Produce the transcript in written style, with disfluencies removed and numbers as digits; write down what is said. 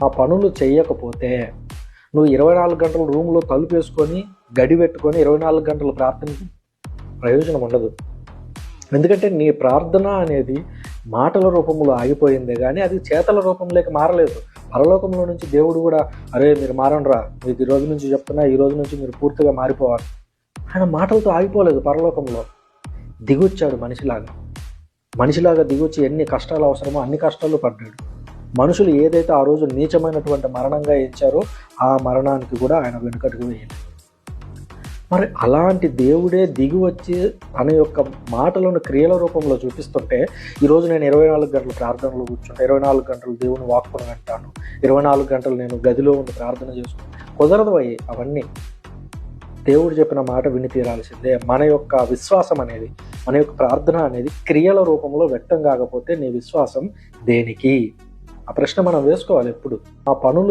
ఆ పనులు చేయకపోతే నువ్వు 24 గంటలు రూమ్లో తలుపు వేసుకొని గడి పెట్టుకొని 24 గంటలు ప్రార్థనకి ప్రయోజనం ఉండదు. ఎందుకంటే నీ ప్రార్థన అనేది మాటల రూపంలో ఆగిపోయిందే కానీ అది చేతల రూపంలోకి మారలేదు. పరలోకంలో నుంచి దేవుడు కూడా, అరే మీరు మారండ్రా, మీకు ఈ రోజు నుంచి చెప్తున్నా, ఈ రోజు నుంచి మీరు పూర్తిగా మారిపోవాలి, ఆయన మాటలతో ఆగిపోలేదు. పరలోకంలో దిగొచ్చాడు మనిషిలాగా దిగొచ్చి ఎన్ని కష్టాలు అవసరమో అన్ని కష్టాలు పడ్డాడు. మనుషులు ఏదైతే ఆ రోజు నీచమైనటువంటి మరణంగా ఇచ్చారో ఆ మరణానికి కూడా ఆయన వెనుకడుగు వేయలేదు. మరి అలాంటి దేవుడే దిగి వచ్చి తన యొక్క మాటలను క్రియల రూపంలో చూపిస్తుంటే, ఈరోజు నేను 24 గంటలు ప్రార్థనలో కూర్చుంటే, 24 గంటలు దేవుని వాక్కును వింటాను, 24 గంటలు నేను గదిలో ఉండి ప్రార్థన చేసుకుంటాను, కుదరదు అయ్యి అవన్నీ. దేవుడు చెప్పిన మాట విని తీరాల్సిందే. మన యొక్క విశ్వాసం అనేది, మన యొక్క ప్రార్థన అనేది క్రియల రూపంలో వ్యక్తం కాకపోతే నీ విశ్వాసం దేనికి? ఆ ప్రశ్న మనం వేసుకోవాలి ఎప్పుడు. ఆ పనులు